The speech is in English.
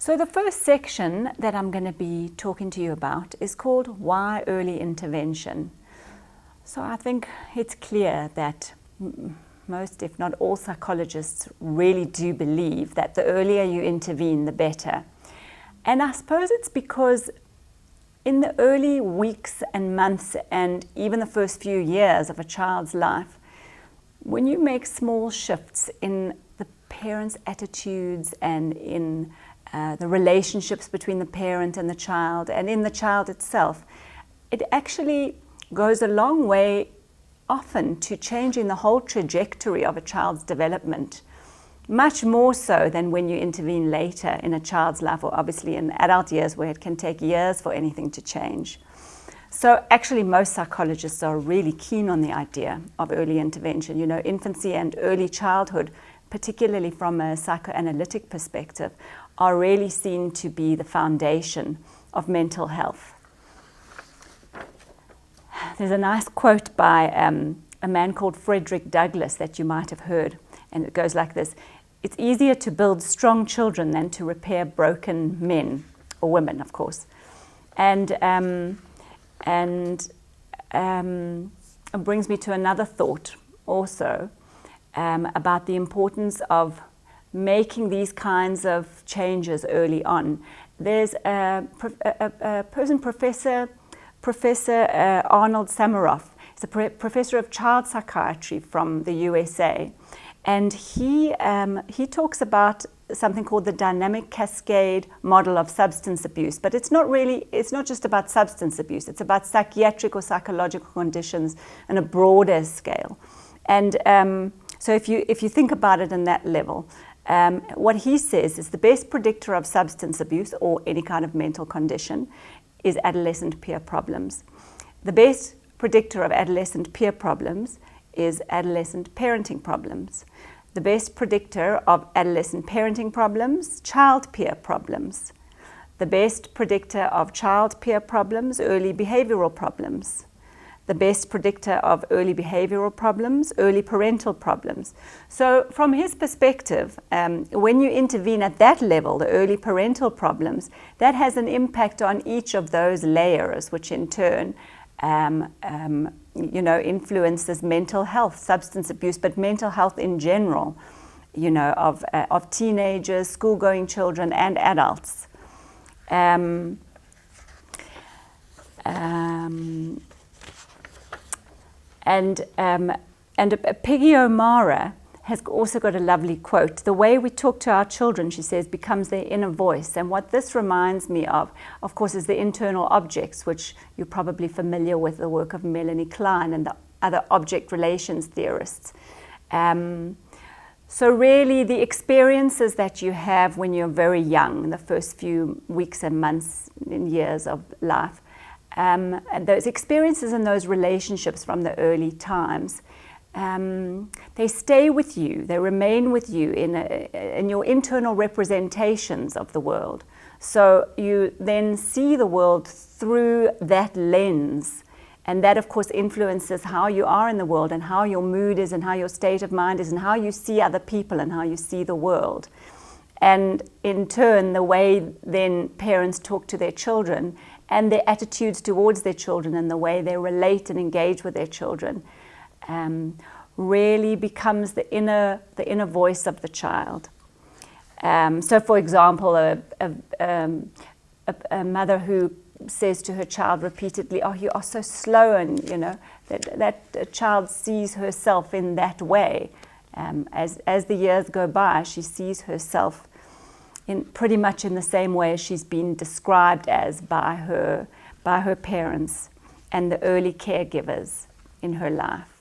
So the first section that I'm going to be talking to you about is called Why Early Intervention. So I think it's clear that most, if not all, psychologists really do believe that the earlier you intervene, the better. And I suppose it's because in the early weeks and months and even the first few years of a child's life, when you make small shifts in the parents' attitudes and in the relationships between the parent and the child and in the child itself, it actually goes a long way often to changing the whole trajectory of a child's development, much more so than when you intervene later in a child's life, or obviously in adult years where it can take years for anything to change. So actually most psychologists are really keen on the idea of early intervention. You know, infancy and early childhood, particularly from a psychoanalytic perspective, are really seen to be the foundation of mental health. There's a nice quote by a man called Frederick Douglass that you might have heard, and it goes like this: "It's easier to build strong children than to repair broken men," or women, of course. And it brings me to another thought also about the importance of making these kinds of changes early on. There's a person, Professor Arnold Samaroff. He's a professor of child psychiatry from the USA, and he talks about something called the dynamic cascade model of substance abuse. But it's not just about substance abuse. It's about psychiatric or psychological conditions on a broader scale. And so if you think about it in that level, what he says is the best predictor of substance abuse or any kind of mental condition is adolescent peer problems. The best predictor of adolescent peer problems is adolescent parenting problems. The best predictor of adolescent parenting problems, child peer problems. The best predictor of child peer problems, early behavioral problems. The best predictor of early behavioral problems, early parental problems. So from his perspective, when you intervene at that level, the early parental problems, that has an impact on each of those layers, which in turn influences mental health, substance abuse, but mental health in general, of teenagers, school-going children, and adults. And Peggy O'Mara has also got a lovely quote. "The way we talk to our children," she says, "becomes their inner voice." And what this reminds me of course, is the internal objects, which you're probably familiar with the work of Melanie Klein and the other object relations theorists. So really the experiences that you have when you're very young, in the first few weeks and months and years of life, and those experiences and those relationships from the early times, they stay with you, they remain with you in your internal representations of the world. So you then see the world through that lens, and that of course influences how you are in the world and how your mood is and how your state of mind is and how you see other people and how you see the world. And in turn, the way then parents talk to their children and their attitudes towards their children and the way they relate and engage with their children really becomes the inner voice of the child. So for example, a mother who says to her child repeatedly, "Oh, you are so slow," and that child sees herself in that way. As the years go by, she sees herself in pretty much in the same way as she's been described as by her parents and the early caregivers in her life.